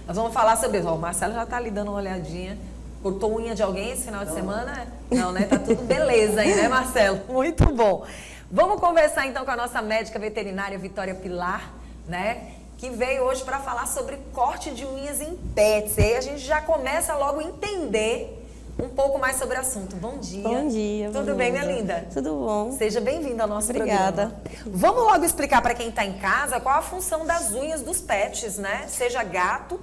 Nós vamos falar sobre isso. Ó, o Marcelo já está ali dando uma olhadinha. Cortou unha de alguém esse final de semana? Não, né? Tá tudo beleza aí, né, Marcelo? Muito bom. Vamos conversar então com a nossa médica veterinária Vitória Pilar, né? Que veio hoje para falar sobre corte de unhas em pets. E aí a gente já começa logo a entender um pouco mais sobre o assunto. Bom dia. Bom dia. Tudo bem, minha linda? Tudo bom. Seja bem-vinda ao nosso Obrigada. programa. Vamos logo explicar para quem está em casa qual a função das unhas dos pets, né? Seja gato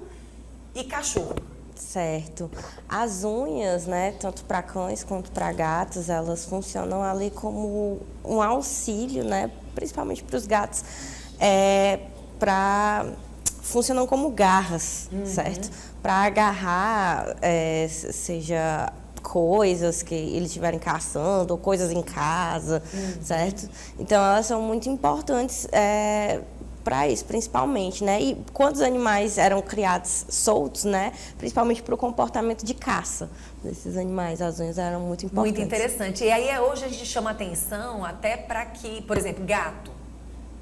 e cachorro. Certo. As unhas, né, tanto para cães quanto para gatos, elas funcionam ali como um auxílio, né, principalmente para os gatos, funcionam como garras, certo? Para agarrar, seja coisas que eles estiverem caçando ou coisas em casa, certo? Então elas são muito importantes para isso, principalmente, né? E quando os animais eram criados soltos, né? Principalmente para o comportamento de caça desses animais, as unhas eram muito importantes. Muito interessante. E aí hoje a gente chama atenção até para que, por exemplo, gato.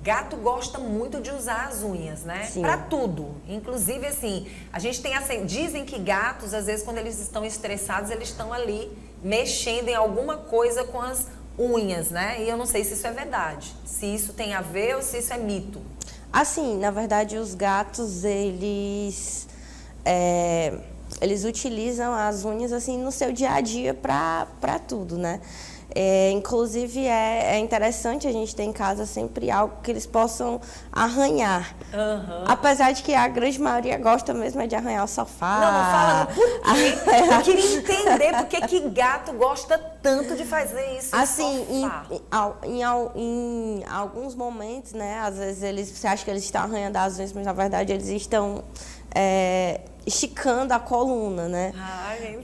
Gato gosta muito de usar as unhas, né? Para tudo. Inclusive, assim, a gente tem assim, dizem que gatos, às vezes, quando eles estão estressados, eles estão ali mexendo em alguma coisa com as unhas, né? E eu não sei se isso é verdade. Se isso tem a ver ou se isso é mito. Assim, na verdade, os gatos, eles utilizam as unhas, assim, no seu dia a dia para tudo, né? Inclusive, é interessante a gente ter em casa sempre algo que eles possam arranhar. Apesar de que a grande maioria gosta mesmo de arranhar o sofá. Não fala por quê. Eu queria entender por que gato gosta tanto de fazer isso. Assim, em alguns momentos, né? Às vezes você acha que eles estão arranhando as unhas, mas na verdade eles estão esticando a coluna, né?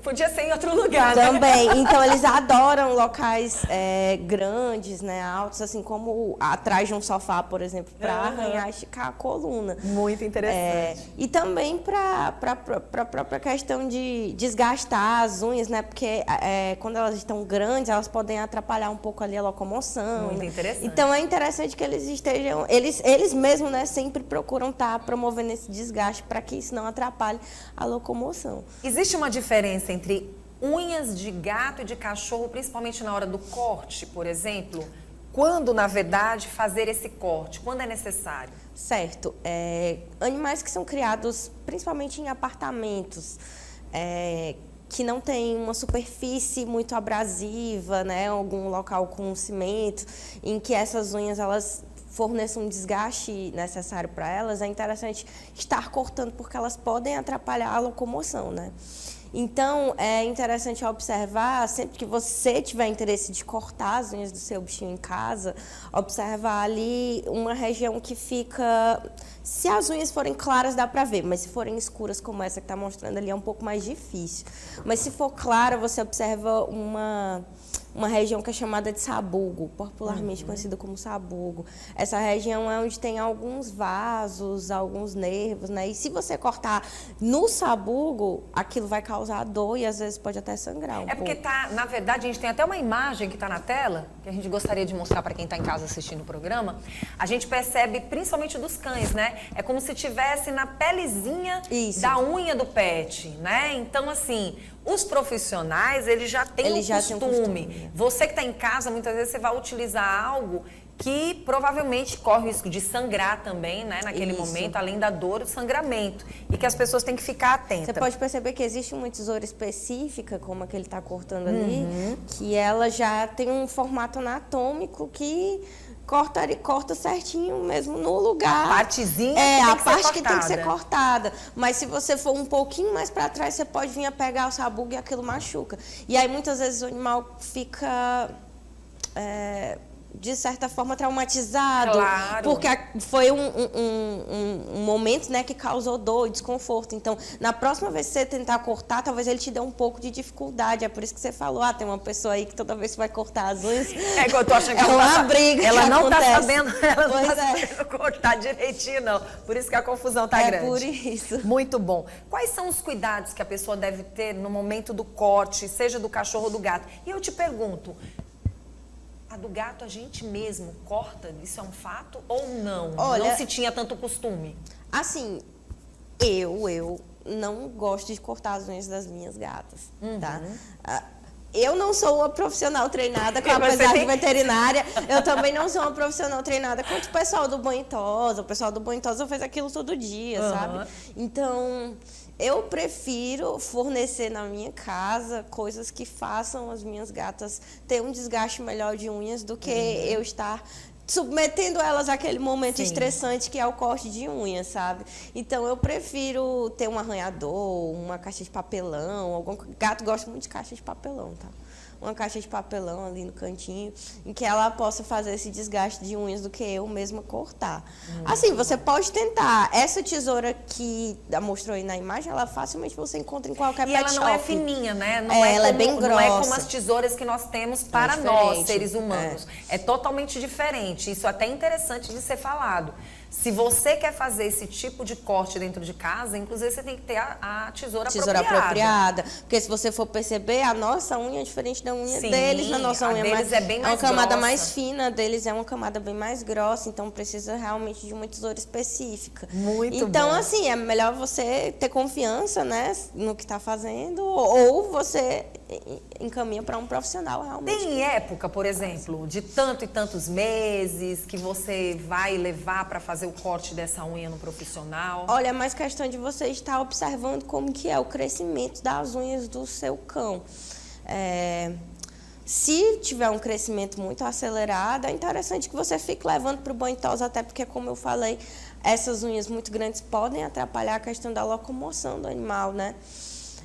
Podia ser em outro lugar, também. né? Então, eles adoram locais grandes, né, altos, assim como atrás de um sofá, por exemplo, para arranhar e esticar a coluna. Muito interessante. E também para a própria questão de desgastar as unhas, né? Porque quando elas estão grandes, elas podem atrapalhar um pouco ali a locomoção. Muito interessante. Então, é interessante que eles estejam... Eles mesmos, né, sempre procuram estar promovendo esse desgaste para que isso não atrapalhe a locomoção. Existe uma diferença entre unhas de gato e de cachorro, principalmente na hora do corte, por exemplo? Quando, na verdade, fazer esse corte? Quando é necessário? Certo. Animais que são criados principalmente em apartamentos, que não tem uma superfície muito abrasiva, né? Algum local com cimento, em que essas unhas, elas forneçam um desgaste necessário para elas, é interessante estar cortando, porque elas podem atrapalhar a locomoção, né? Então, é interessante observar, sempre que você tiver interesse de cortar as unhas do seu bichinho em casa, observar ali uma região que fica... Se as unhas forem claras, dá para ver, mas se forem escuras, como essa que está mostrando ali, é um pouco mais difícil. Mas se for clara, você observa uma região que é chamada de sabugo, popularmente conhecida como sabugo. Essa região é onde tem alguns vasos, alguns nervos, né? E se você cortar no sabugo, aquilo vai causar dor e às vezes pode até sangrar um pouco. Porque na verdade, a gente tem até uma imagem que está na tela, que a gente gostaria de mostrar para quem está em casa assistindo o programa. A gente percebe, principalmente dos cães, né? É como se tivesse na pelezinha da unha do pet, né? Então, assim... Os profissionais, eles já têm um costume. Você que está em casa, muitas vezes você vai utilizar algo que provavelmente corre o risco de sangrar também, né? Naquele momento, além da dor, o sangramento. E que as pessoas têm que ficar atentas. Você pode perceber que existe uma tesoura específica, como a que ele está cortando ali, que ela já tem um formato anatômico que... Corta certinho mesmo no lugar. A partezinha que tem que ser cortada. Mas se você for um pouquinho mais para trás, você pode vir a pegar o sabugo e aquilo machuca. E aí muitas vezes o animal fica de certa forma traumatizado, porque foi um momento, né, que causou dor e desconforto. Então, na próxima vez que você tentar cortar, talvez ele te dê um pouco de dificuldade. É por isso que você falou, tem uma pessoa aí que toda vez que vai cortar as unhas... É que eu tô achando que uma briga. Ela não tá sabendo cortar direitinho, não. Por isso que a confusão tá grande. É por isso. Muito bom. Quais são os cuidados que a pessoa deve ter no momento do corte, seja do cachorro ou do gato? E eu te pergunto, a do gato a gente mesmo corta? Isso é um fato ou não? Olha, não se tinha tanto costume? Assim, Eu não gosto de cortar as unhas das minhas gatas, tá? Eu não sou uma profissional treinada, apesar de veterinária, eu também não sou uma profissional treinada quanto o pessoal do banho e tosa. O pessoal do banho e tosa faz aquilo todo dia, sabe? Então, eu prefiro fornecer na minha casa coisas que façam as minhas gatas ter um desgaste melhor de unhas do que eu estar submetendo elas àquele momento estressante que é o corte de unha, sabe? Então, eu prefiro ter um arranhador, uma caixa de papelão. Gato gosta muito de caixa de papelão, tá? Uma caixa de papelão ali no cantinho, em que ela possa fazer esse desgaste de unhas do que eu mesma cortar. Assim, você pode tentar. Essa tesoura que mostrou aí na imagem, ela facilmente você encontra em qualquer pet shop. E ela não é fininha, né? Ela é bem grossa. Não é como as tesouras que nós temos para nós, seres humanos. É totalmente diferente. Isso é até interessante de ser falado. Se você quer fazer esse tipo de corte dentro de casa, inclusive você tem que ter a tesoura apropriada. Porque se você for perceber, a nossa unha é diferente da unha deles. A nossa unha é bem mais uma camada grossa. mais fina, deles é uma camada bem mais grossa, então precisa realmente de uma tesoura específica. Então, assim, é melhor você ter confiança, né, no que está fazendo, ou você encaminha para um profissional realmente. Tem época, por exemplo, de tanto e tantos meses que você vai levar para fazer o corte dessa unha no profissional? Olha, é mais questão de você estar observando como que é o crescimento das unhas do seu cão. Se tiver um crescimento muito acelerado, é interessante que você fique levando para o banho e tosa, até porque, como eu falei, essas unhas muito grandes podem atrapalhar a questão da locomoção do animal, né?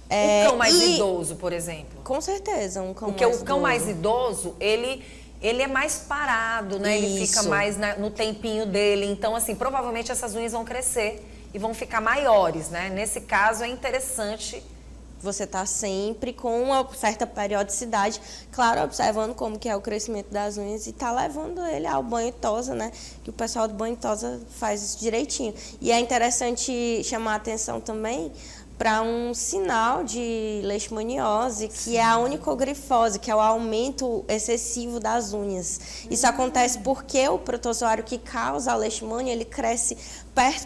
O cão mais idoso, por exemplo? Com certeza, um cão porque mais idoso. Porque o cão mais idoso, ele é mais parado, né? Ele fica mais no tempinho dele. Então, assim, provavelmente essas unhas vão crescer e vão ficar maiores, né? Nesse caso, é interessante você tá sempre com uma certa periodicidade, claro, observando como que é o crescimento das unhas e tá levando ele ao banho e tosa, né? Que o pessoal do banho e tosa faz isso direitinho. E é interessante chamar a atenção também para um sinal de leishmaniose, que é a onicogrifose, que é o aumento excessivo das unhas. Isso acontece porque o protozoário que causa a leishmania, ele cresce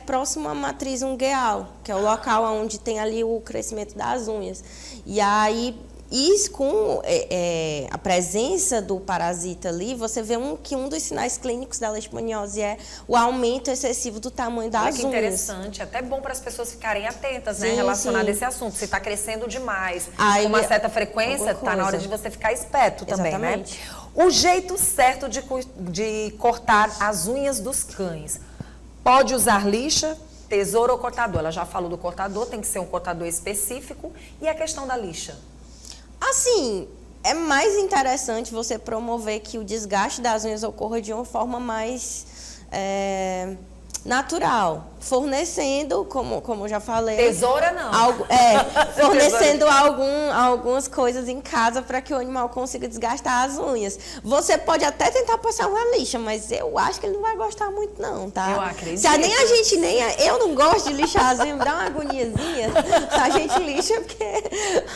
próximo à matriz ungueal, que é o local onde tem ali o crescimento das unhas. E aí, isso com a presença do parasita ali, você vê que um dos sinais clínicos da leishmaniose é o aumento excessivo do tamanho das unhas. Que interessante, até bom para as pessoas ficarem atentas, né, relacionado a esse assunto. Se está crescendo demais, com uma certa frequência, está na hora de você ficar esperto também, né? O jeito certo de cortar as unhas dos cães. Pode usar lixa, tesoura ou cortador. Ela já falou do cortador, tem que ser um cortador específico. E a questão da lixa? Assim, é mais interessante você promover que o desgaste das unhas ocorra de uma forma mais natural, fornecendo, como eu já falei... Tesoura não. Fornecendo algumas coisas em casa para que o animal consiga desgastar as unhas. Você pode até tentar passar uma lixa, mas eu acho que ele não vai gostar muito não, tá? Eu acredito. Eu não gosto de lixar as unhas, me dá uma agoniazinha. A gente lixa porque...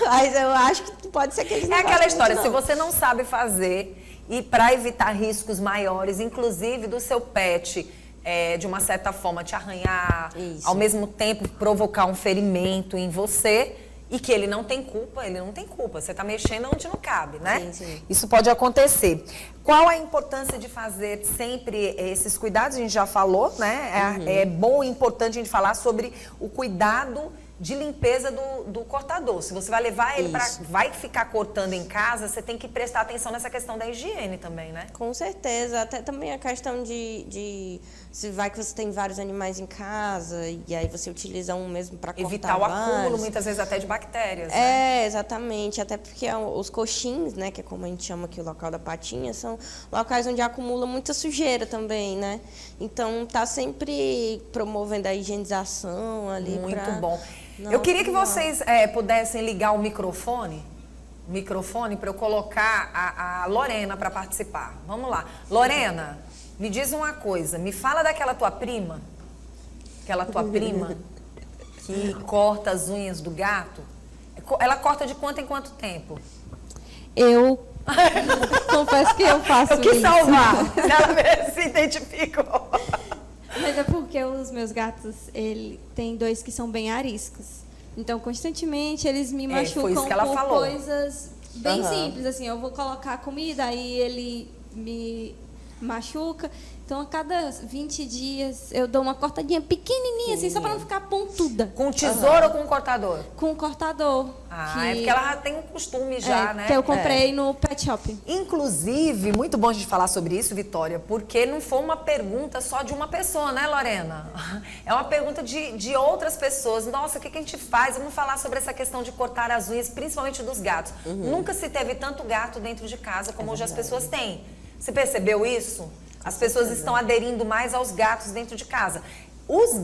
Mas eu acho que pode ser que eles não gostem. É aquela história, muito, se você não sabe fazer, e para evitar riscos maiores, inclusive do seu pet... de uma certa forma te arranhar, ao mesmo tempo provocar um ferimento em você e que ele não tem culpa, você está mexendo onde não cabe, né? Sim. Isso pode acontecer. Qual a importância de fazer sempre esses cuidados? A gente já falou, né? É bom e importante a gente falar sobre o cuidado de limpeza do cortador. Se você vai levar ele vai ficar cortando em casa, você tem que prestar atenção nessa questão da higiene também, né? Com certeza. Até também a questão de se vai que você tem vários animais em casa e aí você utiliza um mesmo para cortar evitar o acúmulo, muitas vezes até de bactérias, né? Exatamente. Até porque os coxins, né, que é como a gente chama aqui o local da patinha, são locais onde acumula muita sujeira também, né? Então, tá sempre promovendo a higienização ali. Muito bom. Eu queria que vocês pudessem ligar o microfone para eu colocar a Lorena para participar. Vamos lá. Lorena, me diz uma coisa. Me fala daquela tua prima. Aquela tua prima que corta as unhas do gato. Ela corta de quanto em quanto tempo? Eu confesso que eu faço isso. Eu quis salvar. Ela se identificou. Mas é porque porque os meus gatos, tem 2 que são bem ariscos. Então, constantemente, eles me foi machucam isso que ela por falou. coisas bem simples. Assim, eu vou colocar comida, aí ele me machuca. Então, a cada 20 dias, eu dou uma cortadinha pequenininha, assim, só para não ficar pontuda. Com tesoura ou com cortador? Com cortador. É porque ela já tem um costume já, né? Que eu comprei no pet shop. Inclusive, muito bom a gente falar sobre isso, Vitória, porque não foi uma pergunta só de uma pessoa, né, Lorena? É uma pergunta de outras pessoas. Nossa, o que a gente faz? Vamos falar sobre essa questão de cortar as unhas, principalmente dos gatos. Nunca se teve tanto gato dentro de casa como hoje as pessoas têm. Você percebeu isso? As pessoas estão aderindo mais aos gatos dentro de casa. Os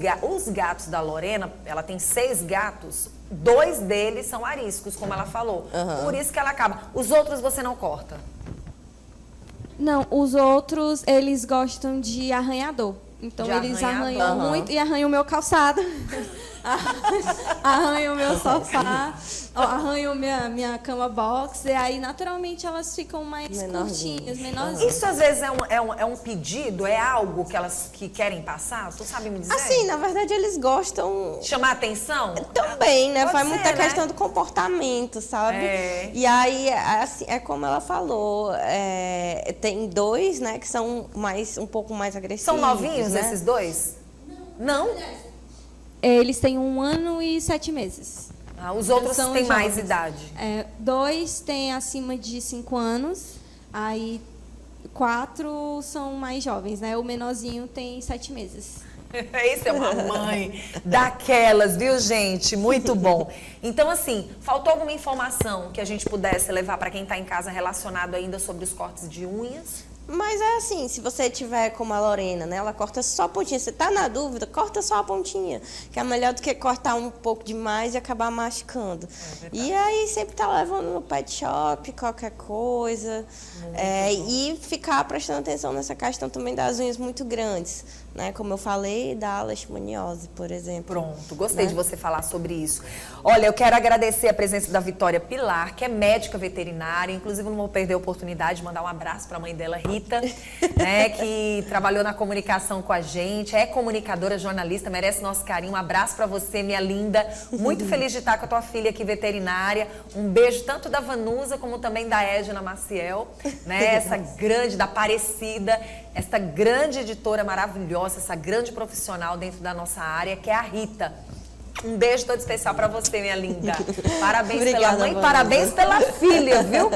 gatos da Lorena, ela tem 6 gatos, 2 deles são ariscos, como ela falou. Por isso que ela acaba. Os outros você não corta? Não, os outros, eles gostam de arranhador. Então, eles arranham muito e arranham o meu calçado. Arranham o meu sofá, arranham minha cama box. E aí, naturalmente, elas ficam mais curtinhas, menorzinhas. Isso, às vezes, é um pedido? É algo que elas querem passar? Tu sabe me dizer? Assim, na verdade, eles gostam... Chamar atenção? Também, né? Pode Faz ser, muita né? questão do comportamento, sabe? E aí, assim, é como ela falou, tem 2, né, que são um pouco mais agressivos. São novinhos, né? esses 2? Não? Eles têm 1 ano e 7 meses. Os outros São têm mais jovens. idade. 2 têm acima de 5 anos, aí 4 são mais jovens, né? O menorzinho tem 7 meses. Isso é uma mãe daquelas, viu, gente? Muito bom. Então, assim, faltou alguma informação que a gente pudesse levar para quem está em casa relacionado ainda sobre os cortes de unhas? Mas é assim, se você tiver como a Lorena, né? Ela corta só a pontinha. Você tá na dúvida, corta só a pontinha. Que é melhor do que cortar um pouco demais e acabar machucando. E aí sempre tá levando no pet shop, qualquer coisa. E ficar prestando atenção nessa questão também das unhas muito grandes. Né? Como eu falei, da leishmaniose, por exemplo. Pronto, gostei de você falar sobre isso. Olha, eu quero agradecer a presença da Vitória Pilar, que é médica veterinária. Inclusive, não vou perder a oportunidade de mandar um abraço para a mãe dela, Rita, né, que trabalhou na comunicação com a gente, é comunicadora, jornalista, merece nosso carinho. Um abraço para você, minha linda. Muito feliz de estar com a tua filha aqui veterinária. Um beijo tanto da Vanusa como também da Edna Maciel, né, essa grande, da Aparecida, essa grande editora maravilhosa, essa grande profissional dentro da nossa área, que é a Rita. Um beijo todo especial para você, minha linda. Parabéns Obrigada, pela mãe, Vanusa. parabéns pela filha, viu?